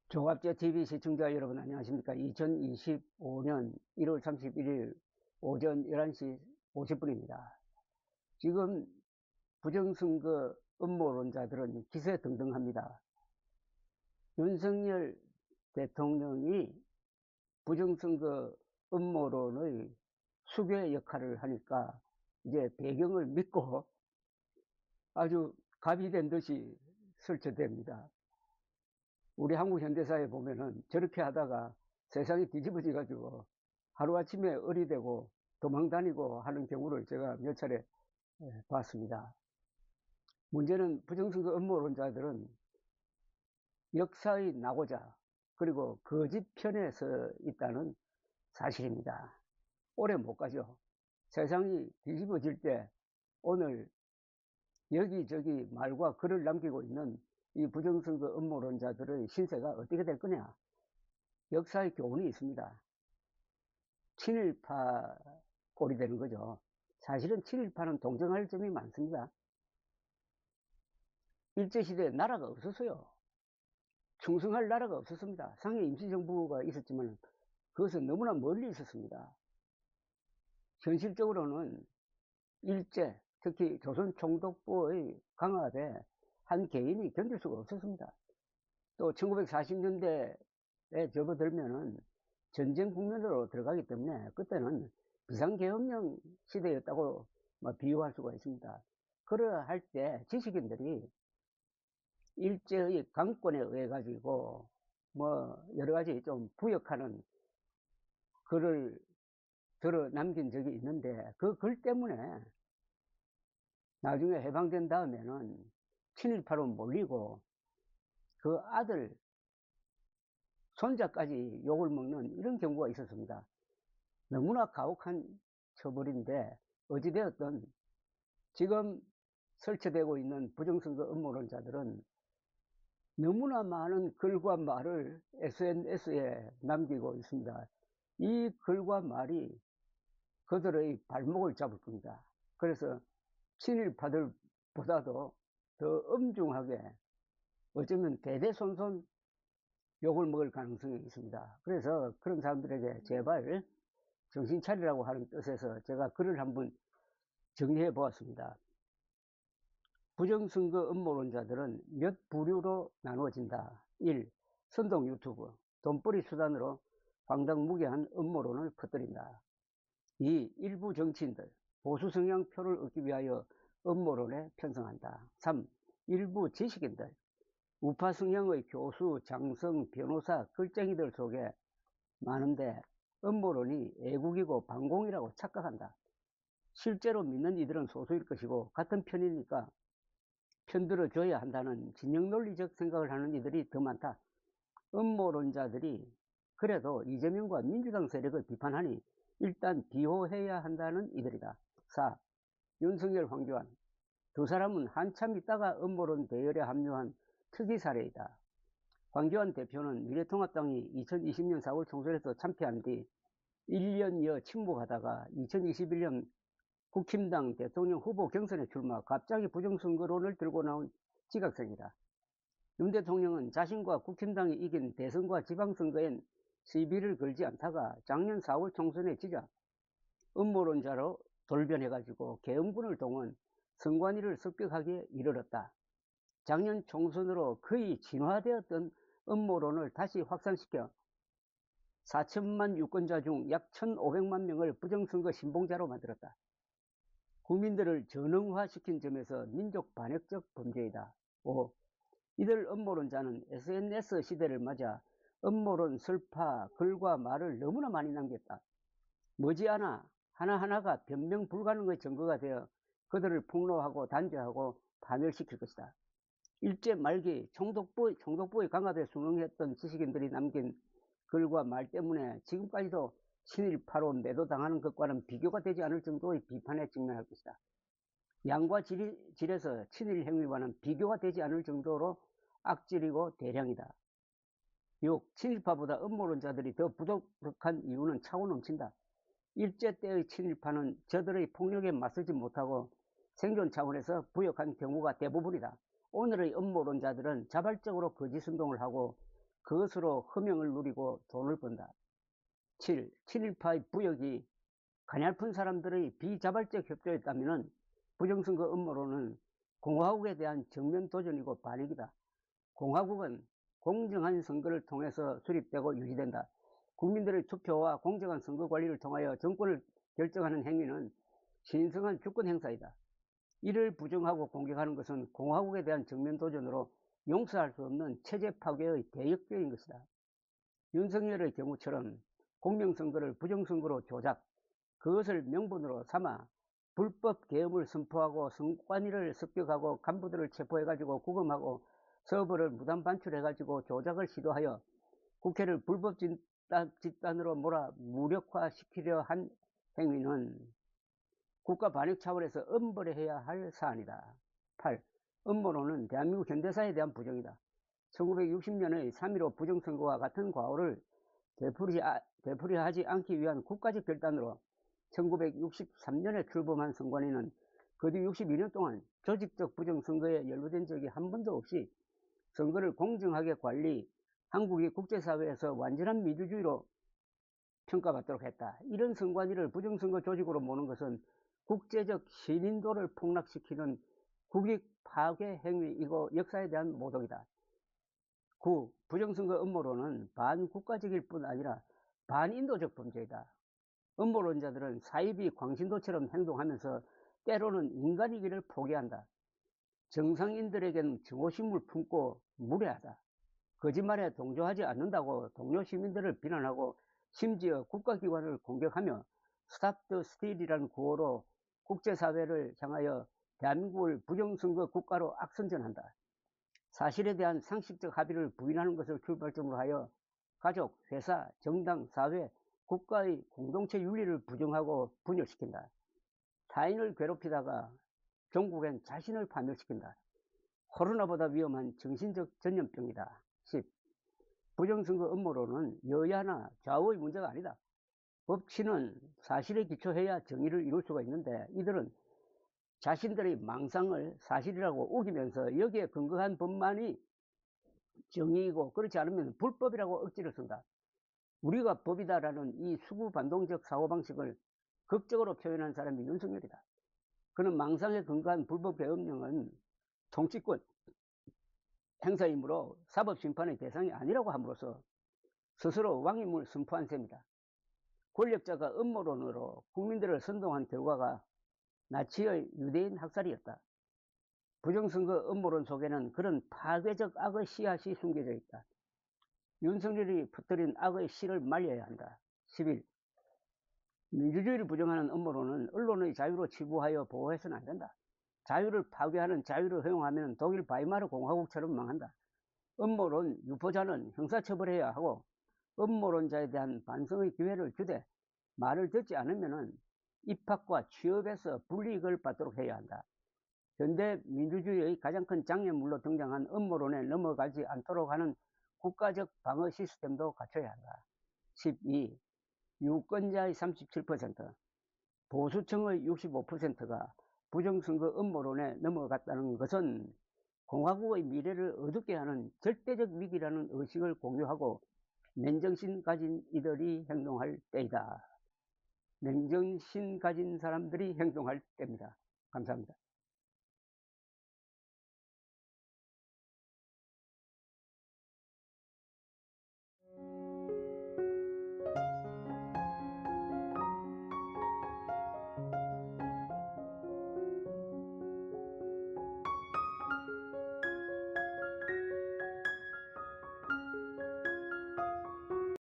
종합제TV 시청자 여러분 안녕하십니까. 2025년 1월 31일 오전 11시 50분입니다. 지금 부정선거 음모론자들은 기세등등합니다. 윤석열 대통령이 부정선거 음모론의 수괴 역할을 하니까 이제 배경을 믿고 아주 갑이 된 듯이 설쳐댑니다. 우리 한국 현대사에 보면은 저렇게 하다가 세상이 뒤집어져 가지고 하루아침에 어리되고 도망다니고 하는 경우를 제가 몇 차례 봤습니다. 문제는 부정선거 음모론자들은 역사의 낙오자 그리고 거짓 편에 서 있다는 사실입니다. 오래 못 가죠. 세상이 뒤집어질 때 오늘 여기저기 말과 글을 남기고 있는 이 부정선거 음모론자들의 신세가 어떻게 될 거냐. 역사의 교훈이 있습니다. 친일파 꼴이 되는 거죠. 사실은 친일파는 동정할 점이 많습니다. 일제시대에 나라가 없었어요. 충성할 나라가 없었습니다. 상해 임시정부가 있었지만 그것은 너무나 멀리 있었습니다. 현실적으로는 일제, 특히 조선 총독부의 강압에 한 개인이 견딜 수가 없었습니다. 또 1940년대에 접어들면은 전쟁 국면으로 들어가기 때문에 그때는 비상계엄령 시대였다고 비유할 수가 있습니다. 그러할 때 지식인들이 일제의 강권에 의해 가지고 여러 가지 좀 부역하는 글을 들어 남긴 적이 있는데 그 글 때문에 나중에 해방된 다음에는 친일파로 몰리고 그 아들 손자까지 욕을 먹는 이런 경우가 있었습니다. 너무나 가혹한 처벌인데 어찌되었든 지금 설치되고 있는 부정선거 음모론자들은 너무나 많은 글과 말을 SNS에 남기고 있습니다. 이 글과 말이 그들의 발목을 잡을 겁니다. 그래서 친일파들보다도 더 엄중하게 어쩌면 대대손손 욕을 먹을 가능성이 있습니다. 그래서 그런 사람들에게 제발 정신 차리라고 하는 뜻에서 제가 글을 한번 정리해 보았습니다. 부정선거 음모론자들은 몇 부류로 나누어진다. 1. 선동 유튜브, 돈벌이 수단으로 황당무계한 음모론을 퍼뜨린다. 2. 일부 정치인들, 보수 성향 표를 얻기 위하여 음모론에 편성한다. 3. 일부 지식인들, 우파 성향의 교수, 장성, 변호사, 글쟁이들 속에 많은데 음모론이 애국이고 반공이라고 착각한다. 실제로 믿는 이들은 소수일 것이고 같은 편이니까 편들어줘야 한다는 진영논리적 생각을 하는 이들이 더 많다. 음모론자들이 그래도 이재명과 민주당 세력을 비판하니 일단 비호해야 한다는 이들이다. 4. 윤석열, 황교안 두 사람은 한참 있다가 음모론 대열에 합류한 특이 사례이다. 황교안 대표는 미래통합당이 2020년 4월 총선에서 참패한 뒤 1년여 침묵하다가 2021년 국힘당 대통령 후보 경선에 출마, 갑자기 부정선거론을 들고 나온 지각생이다. 윤 대통령은 자신과 국힘당이 이긴 대선과 지방선거엔 시비를 걸지 않다가 작년 4월 총선에 지자 음모론자로 돌변해가지고 계엄군을 동원 선관위를 습격하기에 이르렀다. 작년 총선으로 거의 진화되었던 음모론을 다시 확산시켜 4천만 유권자 중 약 1,500만 명을 부정선거 신봉자로 만들었다. 국민들을 전응화시킨 점에서 민족 반역적 범죄이다. 5. 이들 음모론자는 SNS 시대를 맞아 음모론 설파, 글과 말을 너무나 많이 남겼다. 머지않아 하나하나가 변명 불가능의 증거가 되어 그들을 폭로하고 단죄하고 파멸시킬 것이다. 일제 말기 총독부의 강압에 순응했던 지식인들이 남긴 글과 말 때문에 지금까지도 친일파로 매도당하는 것과는 비교가 되지 않을 정도의 비판에 직면할 것이다. 양과 질에서 친일 행위와는 비교가 되지 않을 정도로 악질이고 대량이다. 6. 친일파보다 음모론자들이 더 부도덕한 이유는 차고 넘친다. 일제 때의 친일파는 저들의 폭력에 맞서지 못하고 생존 차원에서 부역한 경우가 대부분이다. 오늘의 음모론자들은 자발적으로 거짓운동을 하고 그것으로 허명을 누리고 돈을 번다. 7. 친일파의 부역이 가냘픈 사람들의 비자발적 협조였다면 부정선거 음모론은 공화국에 대한 정면 도전이고 반역이다. 공화국은 공정한 선거를 통해서 수립되고 유지된다. 국민들의 투표와 공정한 선거 관리를 통하여 정권을 결정하는 행위는 신성한 주권 행사이다. 이를 부정하고 공격하는 것은 공화국에 대한 정면 도전으로 용서할 수 없는 체제 파괴의 대역죄인 것이다. 윤석열의 경우처럼 공명선거를 부정선거로 조작, 그것을 명분으로 삼아 불법 계엄을 선포하고 선관위를 습격하고 간부들을 체포해가지고 구금하고 서버를 무단 반출해가지고 조작을 시도하여 국회를 불법 집단으로 몰아 무력화시키려 한 행위는 국가 반역 차원에서 엄벌해야 할 사안이다. 8. 음모론은 대한민국 현대사에 대한 부정이다. 1960년의 3.15 부정선거와 같은 과오를 되풀이하지 않기 위한 국가적 결단으로 1963년에 출범한 선관위는 그 뒤 62년 동안 조직적 부정선거에 연루된 적이 한 번도 없이 선거를 공정하게 관리, 한국이 국제사회에서 완전한 민주주의로 평가받도록 했다. 이런 선관위를 부정선거 조직으로 모는 것은 국제적 신인도를 폭락시키는 국익 파괴 행위이고 역사에 대한 모독이다. 9. 부정선거 음모론은 반국가적일 뿐 아니라 반인도적 범죄이다. 음모론자들은 사이비 광신도처럼 행동하면서 때로는 인간이기를 포기한다. 정상인들에게는 증오심을 품고 무례하다. 거짓말에 동조하지 않는다고 동료 시민들을 비난하고 심지어 국가기관을 공격하며 스탑 더 스틸이라는 구호로 국제사회를 향하여 대한민국을 부정선거 국가로 악선전한다. 사실에 대한 상식적 합의를 부인하는 것을 출발점으로 하여 가족, 회사, 정당, 사회, 국가의 공동체 윤리를 부정하고 분열시킨다. 타인을 괴롭히다가 종국엔 자신을 파멸시킨다. 코로나보다 위험한 정신적 전염병이다. 10. 부정선거 음모론은 여야나 좌우의 문제가 아니다. 법치는 사실에 기초해야 정의를 이룰 수가 있는데 이들은 자신들의 망상을 사실이라고 우기면서 여기에 근거한 법만이 정의이고 그렇지 않으면 불법이라고 억지를 쓴다. 우리가 법이다라는 이 수구반동적 사고방식을 극적으로 표현한 사람이 윤석열이다. 그는 망상에 근거한 불법 계엄령은 통치권 행사이므로 사법심판의 대상이 아니라고 함으로써 스스로 왕임을 선포한 셈이다. 권력자가 음모론으로 국민들을 선동한 결과가 나치의 유대인 학살이었다. 부정선거 음모론 속에는 그런 파괴적 악의 씨앗이 숨겨져 있다. 윤석열이 퍼뜨린 악의 씨를 말려야 한다. 11. 민주주의를 부정하는 음모론은 언론의 자유로 치부하여 보호해서는 안 된다. 자유를 파괴하는 자유를 허용하면 독일 바이마르 공화국처럼 망한다. 음모론 유포자는 형사처벌해야 하고 음모론자에 대한 반성의 기회를 주되 말을 듣지 않으면 입학과 취업에서 불이익을 받도록 해야 한다. 현대 민주주의의 가장 큰 장애물로 등장한 음모론에 넘어가지 않도록 하는 국가적 방어 시스템도 갖춰야 한다. 12. 유권자의 37%, 보수층의 65%가 부정선거 음모론에 넘어갔다는 것은 공화국의 미래를 어둡게 하는 절대적 위기라는 의식을 공유하고 맨정신 가진 이들이 행동할 때이다. 맨정신 가진 사람들이 행동할 때입니다. 감사합니다.